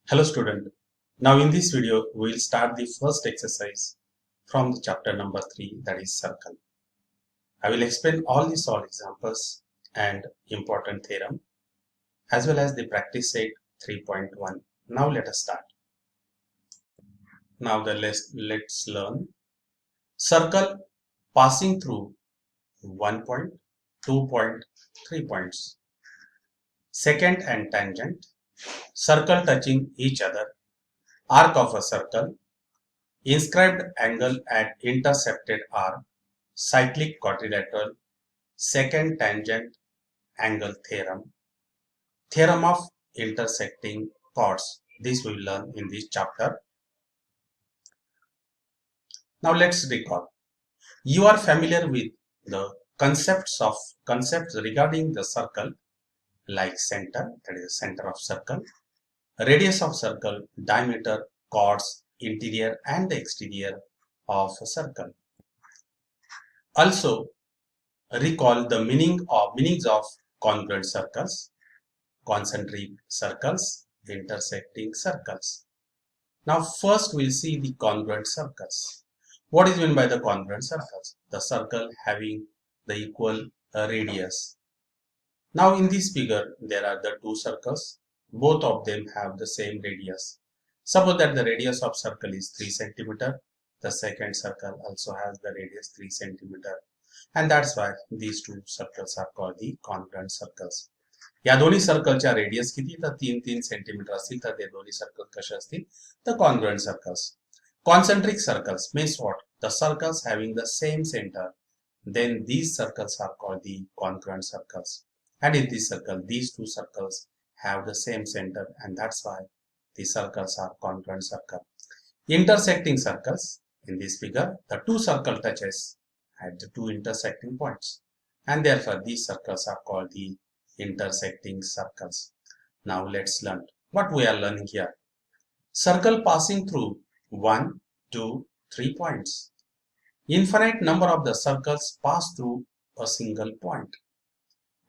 Hello student. Now in this video we will start the first exercise from the chapter number 3, that is circle. I will explain all the solved examples and important theorem as well as the practice set 3.1. Now let us start. Now let's learn circle passing through 1 point, 2 point, 3 points. Secant and tangent, circle touching each other, arc of a circle, inscribed angle at intercepted arc, cyclic quadrilateral, secant tangent angle theorem, theorem of intersecting chords. This we will learn in this chapter. Now let's recall. You are familiar with the concepts regarding the circle, like center, that is the center of circle, radius of circle, diameter, chords, interior and the exterior of a circle. Also recall the meanings of congruent circles, concentric circles, intersecting circles. Now first we'll see the congruent circles. What is meant by the congruent circles? The circle having the equal radius. Now in this figure there are the two circles. Both of them have the same radius. Suppose that the radius of circle is 3 cm. The second circle also has the radius 3 cm. And that's why these two circles are called the congruent circles. या दोन्ही सर्कलच्या radius किती तर 3-3 centimetre असतील तर ते दोन्ही circle कसे असतील तर congruent circles. Concentric circles means what? The circles having the same center. Then these circles are called the congruent circles. And in this circle, these two circles have the same center, and that's why the circles are congruent circle. Intersecting circles, in this figure, the two circle touches at the two intersecting points, and therefore these circles are called the intersecting circles. Now let's learn what we are learning here. Circle passing through 1, 2, 3 points. Infinite number of the circles pass through a single point.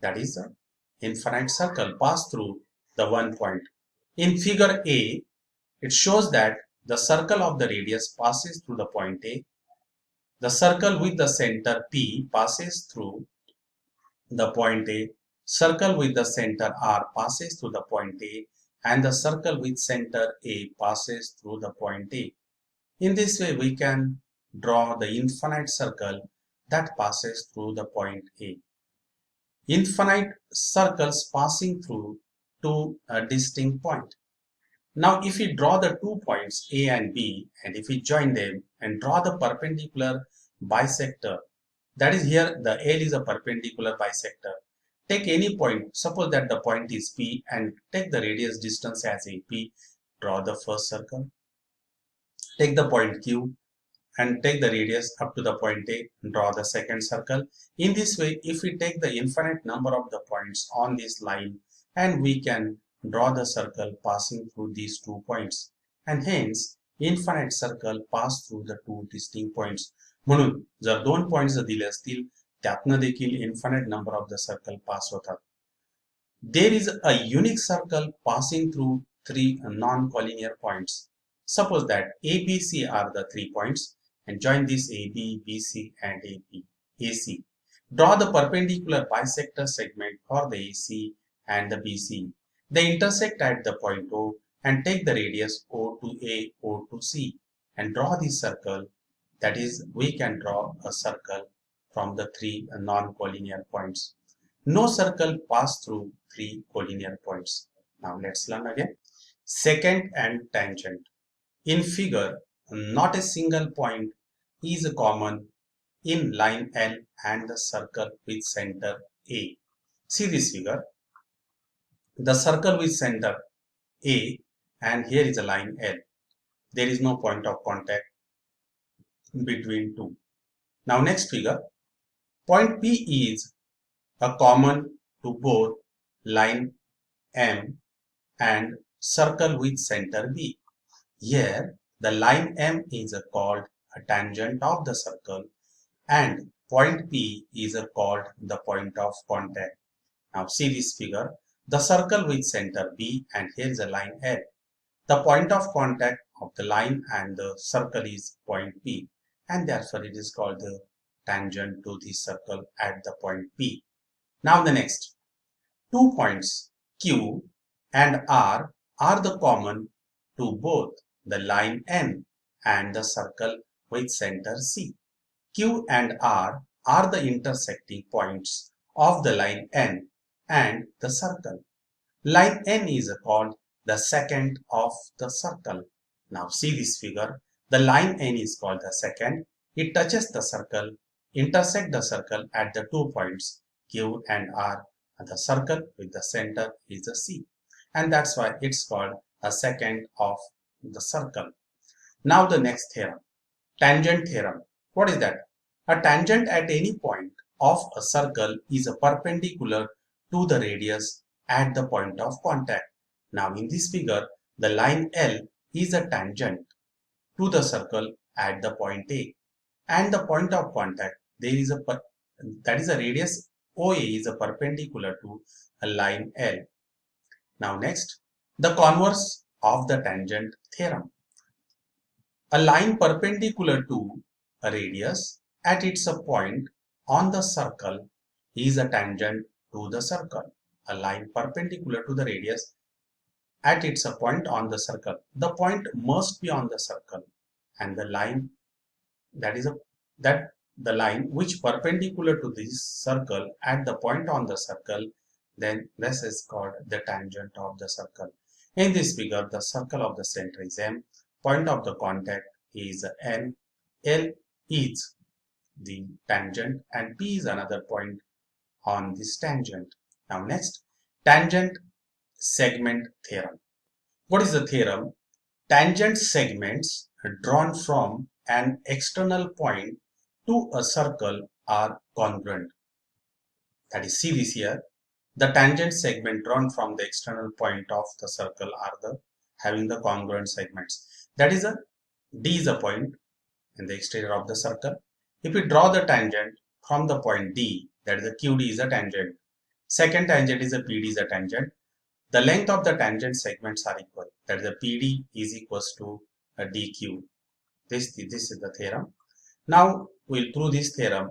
That is, the infinite circle pass through the 1 point. In figure A, it shows that the circle of the radius passes through the point A. The circle with the center P passes through the point A. Circle with the center R passes through the point A, and the circle with center A passes through the point A. In this way, we can draw the infinite circle that passes through the point A. Infinite circles passing through two distinct points. Now, if we draw the 2 points A and B, and if we join them and draw the perpendicular bisector, that is here the L is a perpendicular bisector. Take any point, suppose that the point is P, and take the radius distance as AP, draw the first circle. Take the point Q and take the radius up to the point A, draw the second circle. In this way, if we take the infinite number of the points on this line, and we can draw the circle passing through these 2 points, and hence infinite circle pass through the two distinct points. म्हणून जर 2 points दिले असतील त्यातनं देखील infinite number of the circle pass होतात. There is a unique circle passing through 3 non-collinear points. Suppose that A, B, C are the 3 points, and join this AB, BC and AC. Draw the perpendicular bisector segment for the AC and the BC. They intersect at the point O, and take the radius O to A, O to C, and draw this circle. That is, we can draw a circle from the 3 non-collinear points. No circle pass through 3 collinear points. Now let's learn again. Secant and tangent. In figure, not a single point is common in line L and the circle with center A. See this figure. The circle with center A, and here is a line L. There is no point of contact between two. Now next figure. Point P is a common to both line M and circle with center B. Here the line M is called a tangent of the circle, and point P is called the point of contact. Now see this figure. The circle with center B, and here is a line L. The point of contact of the line and the circle is point P, and therefore it is called the tangent to the circle at the point P. Now the next, 2 points Q and R are the common to both the line N and the circle with center C. Q and R are the intersecting points of the line N and the circle. Line N is called the secant of the circle. Now see this figure. The line N is called the secant. It touches the circle, intersect the circle at the 2 points Q and R, and the circle with the center is the C. And that's why it's called a secant of the circle. Now the next theorem, tangent theorem. What is that? A tangent at any point of a circle is a perpendicular to the radius at the point of contact. Now in this figure, the line L is a tangent to the circle at the point A, and the point of contact there is a radius OA is a perpendicular to a line L. Now next, the converse of the tangent theorem. A line perpendicular to a radius at its point on the circle is a tangent to the circle. A line perpendicular to the radius at its point on the circle. The point must be on the circle, and the line the line which perpendicular to this circle at the point on the circle, then this is called the tangent of the circle. In this figure, the circle of the center is M, point of the contact is N, L is the tangent, and P is another point on this tangent. Now next, tangent segment theorem. What is the theorem? Tangent segments drawn from an external point to a circle are congruent. That is, see this here. The tangent segment drawn from the external point of the circle are having the congruent segments. That is, D is a point in the exterior of the circle. If we draw the tangent from the point D, that is a QD is a tangent. Second tangent is a PD is a tangent. The length of the tangent segments are equal. That is, the PD is equals to a DQ. This is the theorem. Now we'll prove this theorem.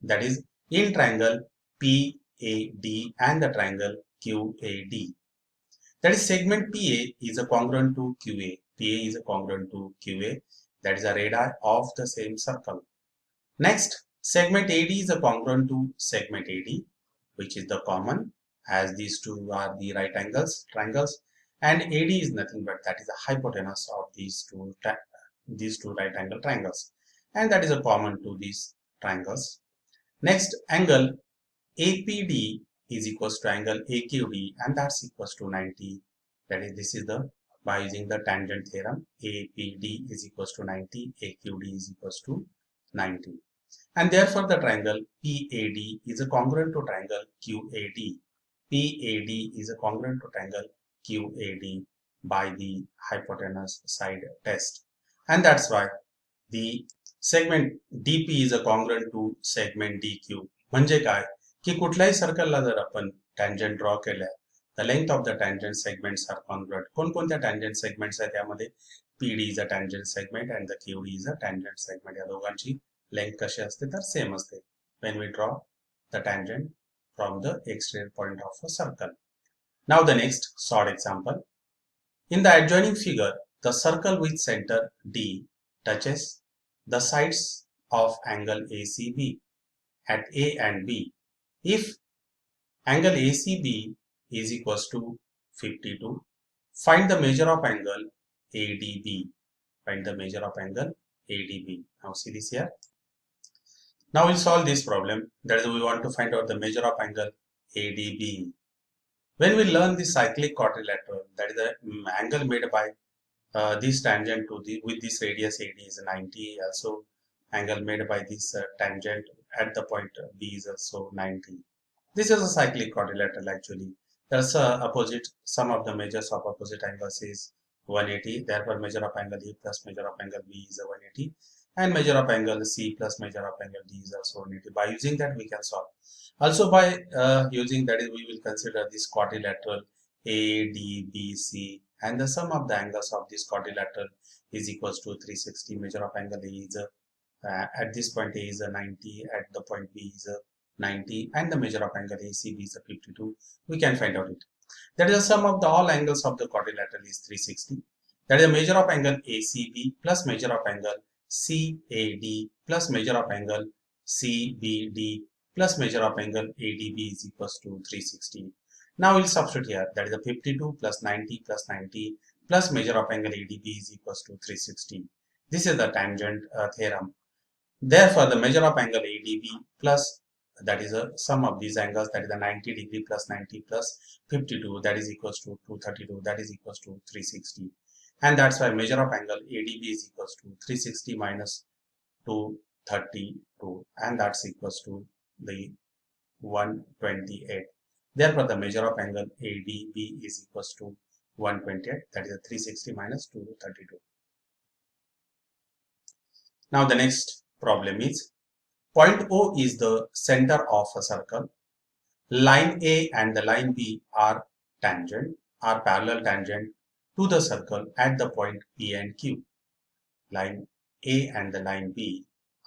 That is, in triangle PAD and the triangle QAD. That is, segment PA is a congruent to QA. PA is a congruent to QA. That is a radii of the same circle. Next, segment AD is a congruent to segment AD, which is the common, as these two are the right triangles, and AD is nothing but that is the hypotenuse of these two right angle triangles, and that is a common to these triangles. Next, angle APD is equals to angle AQD, and that's equals to 90. That is, this is the by using the tangent theorem, APD is equals to 90, AQD is equals to 90. And therefore, the triangle PAD is a congruent to triangle QAD. PAD is a congruent to triangle QAD by the hypotenuse side test. And that's why the segment DP is a congruent to segment DQ. म्हणजे काय की कुठल्याही सर्कलला जर आपण tangent draw केल्या, the length of the tangent segments are congruent. कोणकोणत्या tangent segments आहेत त्यामध्ये PD is a tangent segment and the QD is a tangent segment. या दोघांची length कशी असते तर सेम असते when we draw the tangent from the exterior point of a circle. Now the next short example. In the adjoining figure, the circle with center D touches the sides of angle ACB at A and B. If angle ACB is equals to 52, find the measure of angle ADB. Find the measure of angle ADB. Now see this here. Now we'll solve this problem. That is, we want to find out the measure of angle ADB. When we learn the cyclic quadrilateral, that is the angle made by this tangent to with this radius AD is 90. Also, angle made by this tangent at the point B is also 90. This is a cyclic quadrilateral actually. There's opposite, sum of the measures of opposite angles is 180. Therefore, measure of angle A plus measure of angle B is 180. And measure of angle C plus measure of angle D is also 180. By using that, we can solve. Also, by using that, we will consider this quadrilateral ADBC and the sum of the angles of this quadrilateral is equals to 360. Measure of angle A is at this point A is 90, at the point B is 90, and the measure of angle ACB is 52. We can find out it. That is the sum of the all angles of the quadrilateral is 360. That is the measure of angle ACB plus measure of angle CAD plus measure of angle CBD plus measure of angle ADB is equals to 360. Now we'll substitute here. That is the 52 plus 90 plus 90 plus measure of angle ADB is equals to 360. This is the tangent theorem. Therefore, the measure of angle ADB plus, that is a sum of these angles, that is the 90 degree plus 90 plus 52, that is equals to 232, that is equals to 360. And that's why measure of angle ADB is equals to 360 minus 232, and that's equals to the 128. Therefore, the measure of angle ADB is equals to 128, that is a 360 minus 232. Now the next problem is, point O is the center of a circle. Line A and the line B are parallel tangent to the circle at the point P and Q. Line A and the line B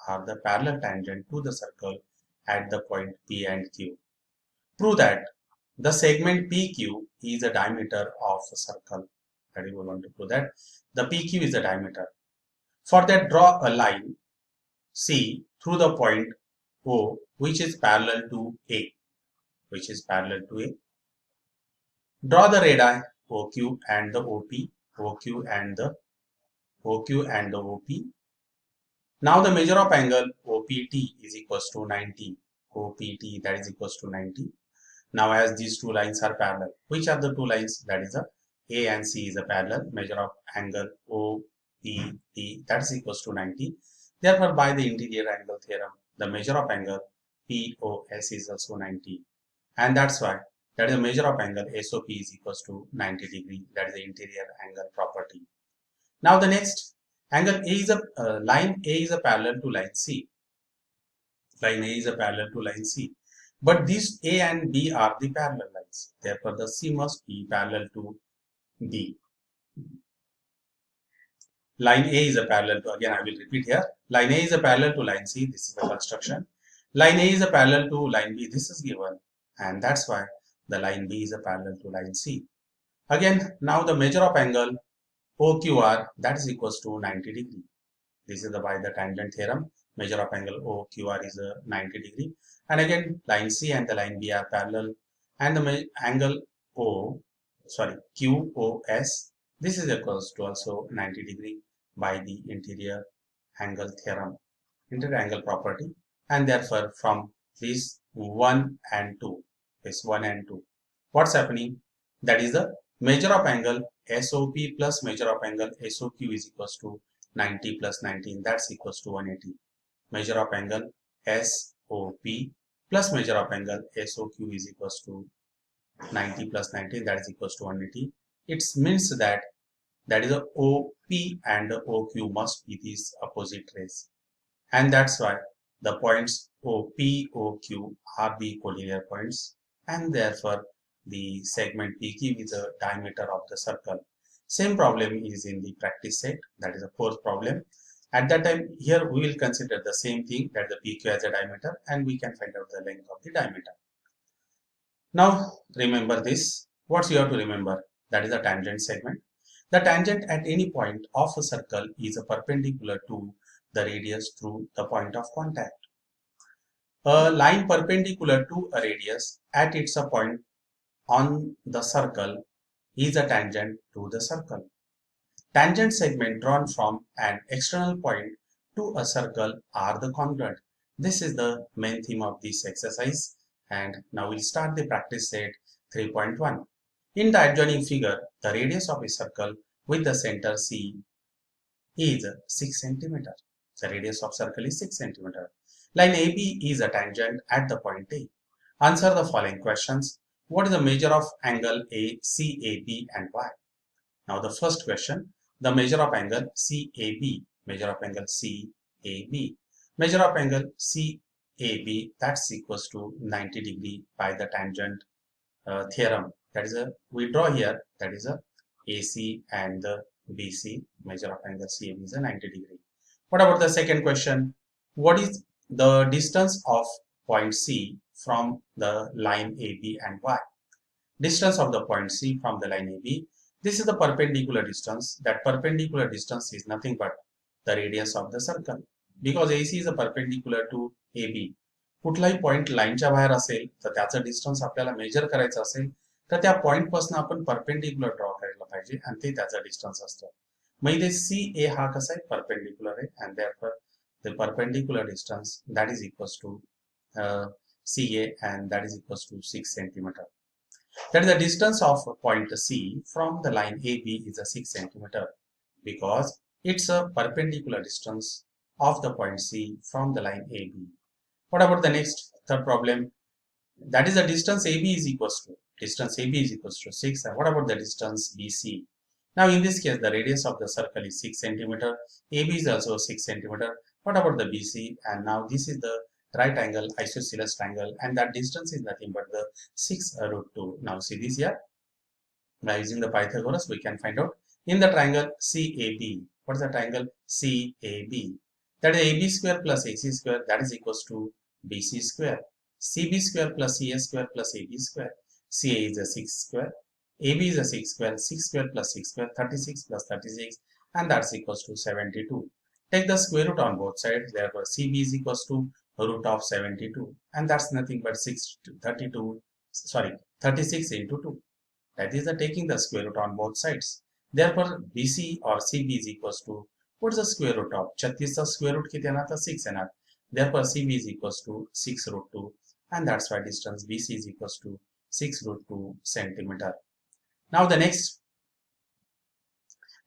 are the parallel tangent to the circle at the point P and Q. Prove that the segment PQ is the diameter of a circle. That is, we want to prove that the PQ is the diameter. For that, draw a line C through the point O, which is parallel to A. Draw the radii OQ and the OP, OQ and the OP. Now the measure of angle OPT is equals to 90. OPT, that is equals to 90. Now as these two lines are parallel, which are the two lines? That is A and C is a parallel. Measure of angle OPT, that is equals to 90. Therefore, by the interior angle theorem, the measure of angle POS is also 90. And that's why that is the measure of angle SOP is equals to 90 degree. That is the interior angle property. Now the next, angle A is line A is a parallel to line C. Line A is a parallel to line C. But these A and B are the parallel lines. Therefore, the C must be parallel to B. Line A is a parallel to, again I will repeat here, line A is a parallel to line C. This is the construction. Line A is a parallel to line B. This is given. And that's why the line B is a parallel to line C. Again, now the measure of angle OQR, that is equals to 90 degree. This is by the tangent theorem. Measure of angle OQR is 90 degree. And again, line C and the line B are parallel. And the angle QOS, this is equals to also 90 degree by the interior angle theorem, interior angle property. And therefore, from this 1 and 2, what's happening? That is the measure of angle SOP plus measure of angle SOQ is equals to 90 plus 19, that's equals to 180. Measure of angle SOP plus measure of angle SOQ is equals to 90 plus 19, that is equals to 180. It means that is a OP and the OQ must be these opposite rays. And that's why the points OP, OQ are the collinear points, and therefore the segment PQ is the diameter of the circle. Same problem is in the practice set, that is the fourth problem. At that time, here we will consider the same thing, that the PQ as a diameter, and we can find out the length of the diameter. Now remember this. What you have to remember? That is the tangent segment. The tangent at any point of a circle is a perpendicular to the radius through the point of contact. A line perpendicular to a radius at its point on the circle is a tangent to the circle. Tangent segment drawn from an external point to a circle are the congruent. This is the main theme of this exercise, and now we'll start the practice set 3.1. In the adjoining figure, the radius of a circle with the center C is 6 cm. The radius of circle is 6 cm. Line AB is a tangent at the point A. Answer the following questions. What is the measure of angle CAB and why? Now the first question, the measure of angle CAB, measure of angle CAB. Measure of angle CAB, that's equals to 90 degree by the tangent theorem. That is we draw here, that is AC and the BC. Measure of angle CAB is a 90 degree. What about the second question? What is the distance of point C from the line AB and Y? Distance of the point C from the line AB. This is the perpendicular distance. That perpendicular distance is nothing but the radius of the circle. Because AC is a perpendicular to AB. कुठलाही point लाईनच्या बाहेर असेल तर त्याचं distance आपल्याला major करायचं असेल तर त्या पॉइंट पासून आपण परपेंडिक्युलर ड्रॉ करायला पाहिजे आणि ते त्याचं डिस्टन्स असतं. मग इथे CA हा कसा आहे परपेंडिक्युलर आहे and therefore the perpendicular distance that is equals to CA and that is equals to 6 centimeter. That is the distance of point C from the line AB is a 6 centimeter because it's a perpendicular distance of the point C from the line AB. What about the next third problem? That is the distance AB is equals to 6. And what about the distance BC? Now in this case the radius of the circle is 6 centimeter. AB is also 6 centimeter. What about the BC? And now this is the right angle isosceles triangle and that distance is nothing but the 6 root 2. Now see this here. By using the Pythagoras we can find out in the triangle CAB. What is the triangle CAB? That is AB square plus AC square that is equals to BC square. CB square plus CA square plus AB square. CA is a 6 square. AB is a 6 square. 6 square plus 6 square 36 plus 36 and that's equals to 72. Take the square root on both sides. Therefore CB is equals to root of 72 and that's nothing but 36 into 2. That is the taking the square root on both sides. Therefore BC or CB is equals to what is the square root of 36 चा square root किती येणार तर 6 येणार. Therefore CB is equals to 6 root 2 and that's why distance BC is equals to 6 root 2 centimeter. Now the next,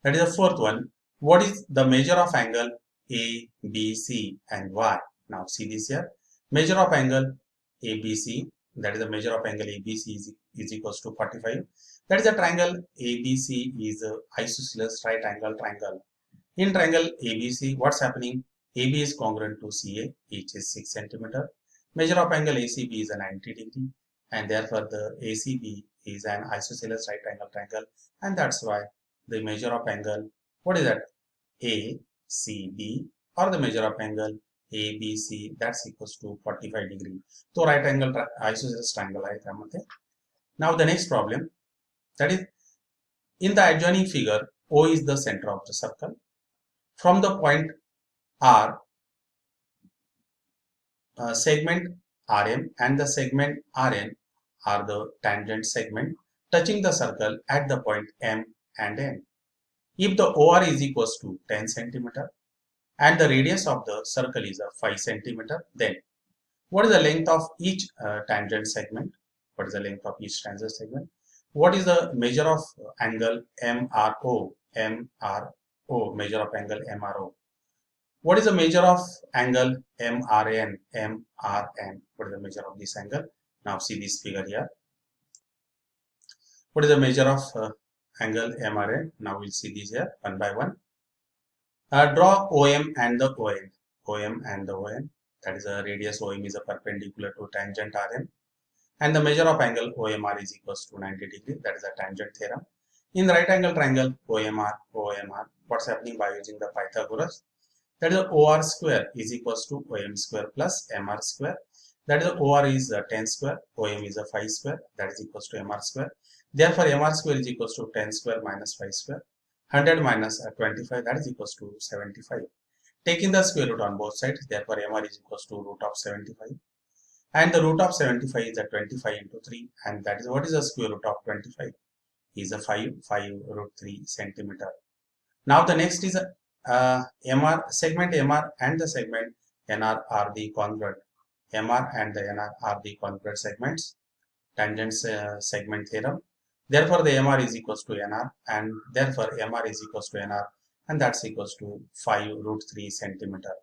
that is the fourth one. What is the measure of angle ABC and Y? Now see this here. Measure of angle ABC, that is the measure of angle ABC is equals to 45. That is the triangle ABC is a isosceles right angle triangle. In triangle ABC, what's happening? AB is congruent to CA, each is 6 centimeter. Measure of angle ACB is a 90 degree and therefore the ACB is an isosceles right angle triangle and that's why the measure of angle, what is that? ACB or the measure of angle ABC that's equals to 45 degree. So right angle isosceles triangle आहे त्यामध्ये. Now the next problem, that is in the adjoining figure O is the center of the circle. From the point R, segment RM and the segment RN are the tangent segment touching the circle at the point M and N. If the OR is equals to 10 centimeter and the radius of the circle is a 5 centimeter, then what is the length of each tangent segment? What is the length of each tangent segment? What is the measure of angle MRO? Measure of angle MRO. What is the measure of angle MRN? What is the measure of this angle? Now see this figure here. What is the measure of angle MRN? Now we'll see this here one by one. Draw OM and the ON. OM and the ON. That is the radius OM is a perpendicular to tangent RM. And the measure of angle OMR is equals to 90 degree. That is a tangent theorem. In the right angle triangle OMR, what's happening by using the Pythagoras? That is the OR square is equals to OM square plus MR square. That is the OR is 10 square, OM is a 5 square, that is equals to MR square. Therefore MR square is equals to 10 square minus 5 square. 100 minus 25, that is equals to 75. Taking the square root on both sides, therefore MR is equals to root of 75. And the root of 75 is a 25 into 3, and that is what is the square root of 25? Is a 5 root 3 centimeter. Now the next is MR, segment MR and the segment NR are the congruent. MR and the NR are the congruent segments. Tangent segment theorem. Therefore the MR is equals to NR and therefore MR is equals to NR and that's equals to 5 root 3 centimeter.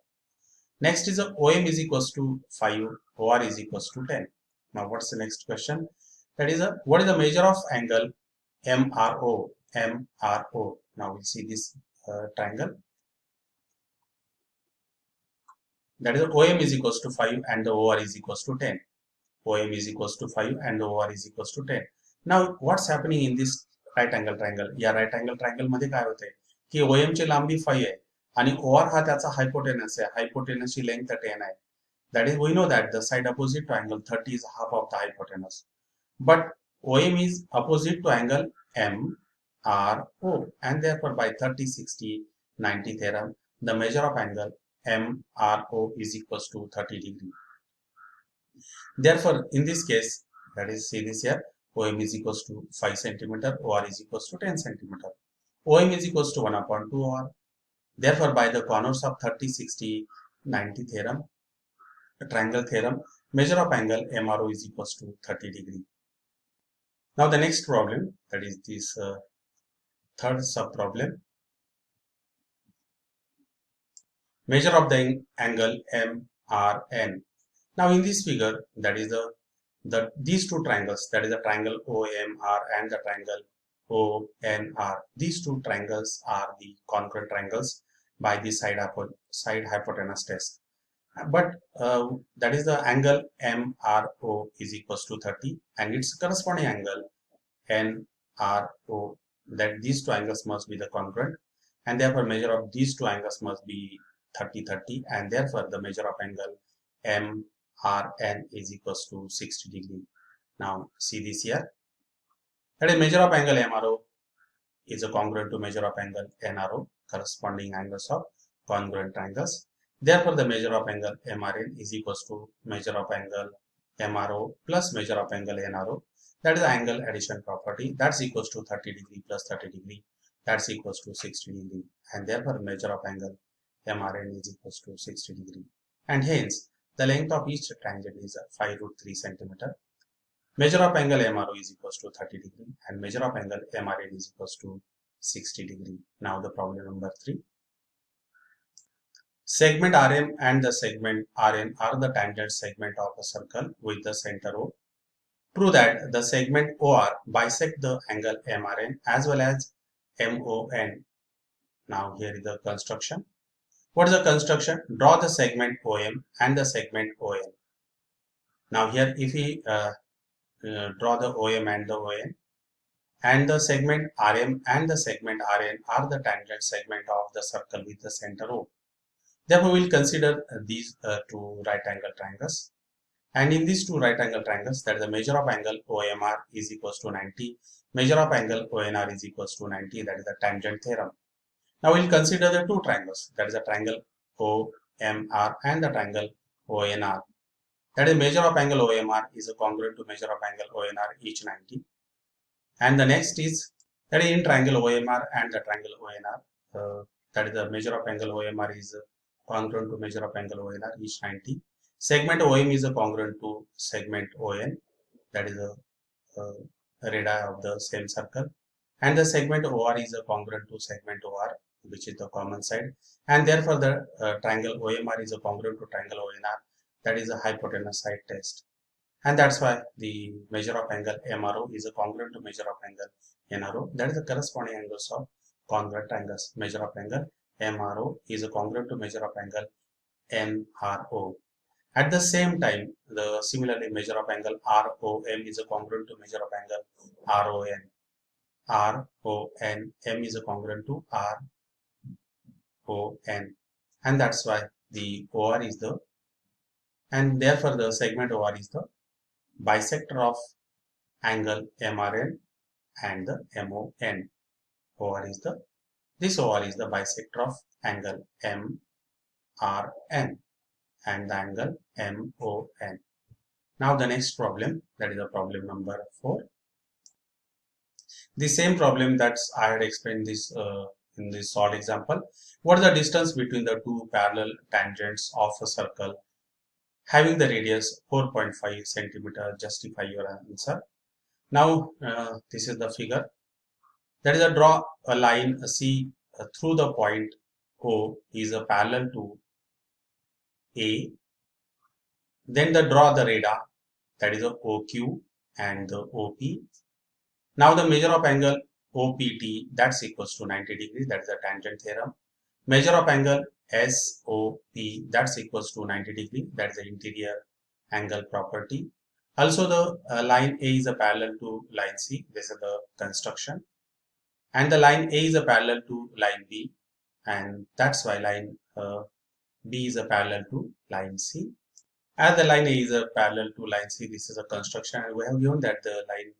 Next is OM is equals to 5, OR is equals to 10. Now what's the next question? That is what is the measure of angle MRO? Now we'll see this triangle. That is OM is equals to 5 and the OR is equals to 10. OM is equals to 5 and the OR is equals to 10. Now what's happening in this right angle triangle. या right angle triangle मध्ये काय होतंय की OM ची लांबी 5 आहे आणि OR हा त्याचा हायपोटेनस आहे. हायपोटेनसची लेंथ 10 आहे. That is, we know that the side opposite to angle 30 is half of the hypotenuse. But OM is opposite to angle MRO, and therefore by 30, 60, 90 theorem, the measure of angle MRO is equals to 30 degree. Therefore, in this case, that is, see this here, OM is equals to 5 centimeter, OR is equals to 10 centimeter. OM is equals to 1 upon 2 OR. Therefore, by the converse of 30, 60, 90 theorem, triangle theorem, measure of angle MRO is equals to 30 degree. Now the next problem, that is this third sub problem, measure of the angle MRN. Now in this figure, that is these two triangles, that is the triangle OMR and the triangle ONR. These two triangles are the congruent triangles by the side hypotenuse test. But that is the angle MRO is equals to 30 and its corresponding angle NRO, that these two angles must be the congruent, and therefore measure of these two angles must be 30, 30, and therefore the measure of angle MRN is equals to 60 degree. Now see this here, that is measure of angle MRO is a congruent to measure of angle NRO, corresponding angles of congruent triangles. Therefore, the measure of angle MRN is equals to measure of angle MRO plus measure of angle NRO. That is the angle addition property. That's equals to 30 degree plus 30 degree. That's equals to 60 degree. And therefore, measure of angle MRN is equals to 60 degree. And hence, the length of each tangent is 5√3 centimeter. Measure of angle MRO is equals to 30 degree. And measure of angle MRN is equals to 60 degree. Now the problem number 3. Segment RM and the segment RN are the tangent segment of a circle with the center O. Prove that the segment OR bisect the angle MRN as well as MON. Now here is the construction. What is the construction? Draw the segment OM and the segment ON. Now here if we draw the OM and the ON, and the segment RM and the segment RN are the tangent segment of the circle with the center O. Therefore, we will consider these two right angle triangles. And in these two right angle triangles, that is the measure of angle OMR is equals to 90. Measure of angle ONR is equals to 90. That is the tangent theorem. Now, we will consider the two triangles. That is the triangle OMR and the triangle ONR. That is measure of angle OMR is a congruent to measure of angle ONR, each 90. And the next is that is in triangle OMR and the triangle ONR. That is the measure of angle OMR is congruent to measure of angle ONR, each 90. Segment OM is a congruent to segment ON, that is the radii of the same circle. And the segment OR is a congruent to segment OR, which is the common side. And therefore the triangle OMR is a congruent to triangle ONR, that is a hypotenuse side test. And that's why the measure of angle MRO is a congruent to measure of angle NRO, that is the corresponding angles of congruent triangles. Measure of angle MRO is a congruent to measure of angle NRO. At the same time, the similarly measure of angle ROM is a congruent to measure of angle RON. RONM is a congruent to RON. And that's why the OR is the, and therefore the segment OR is the bisector of angle MRN and the MON. OR is the, this OR is the bisector of angle MRN and the angle MON. Now the next problem, that is the problem number 4. The same problem that I had explained this in this solved example. What is the distance between the two parallel tangents of a circle having the radius 4.5 centimeter? Justify your answer. Now this is the figure. That is, draw a line C through the point O is a parallel to A. Then draw the radii, that is the OQ and the OP. Now the measure of angle OPT, that's equals to 90 degrees, that is the tangent theorem. Measure of angle SOP, that's equals to 90 degrees, that is the interior angle property. Also the line A is a parallel to line C, this is the construction. and the line A is a parallel to line B, and that's why line B is a parallel to line C. As the line A is a parallel to line C, this is a construction, and we have given that the line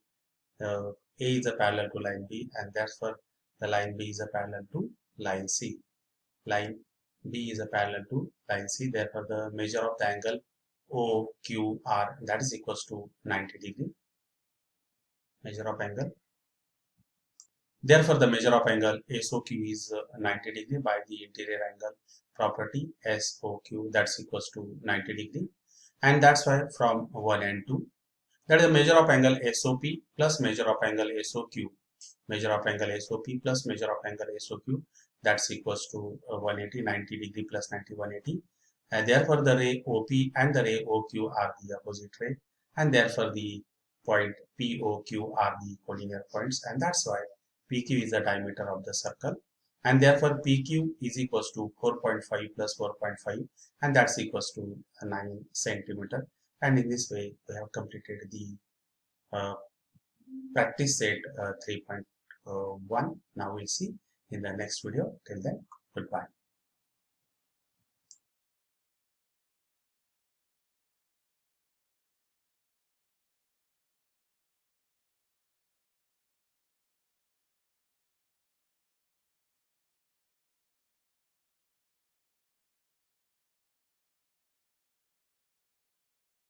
A is a parallel to line B, and therefore the line B is a parallel to line C. Line B is a parallel to line C, therefore the measure of the angle OQR, that is equals to 90 degree. Measure of angle. Therefore, the measure of angle SOQ is 90 degree by the interior angle property SOQ, that's equals to 90 degree. And that's why from 1 and 2, that is the measure of angle SOP plus measure of angle SOQ. Measure of angle SOP plus measure of angle SOQ, that's equals to 180, 90 degree plus 90, 180. And therefore, the ray OP and the ray OQ are the opposite ray. And therefore, the point POQ are the collinear points. And that's why PQ is the diameter of the circle, and therefore PQ is equals to 4.5 plus 4.5, and that's equals to 9 centimeter. And in this way, we have completed the practice set 3.1. Now we'll see in the next video. Till then, goodbye.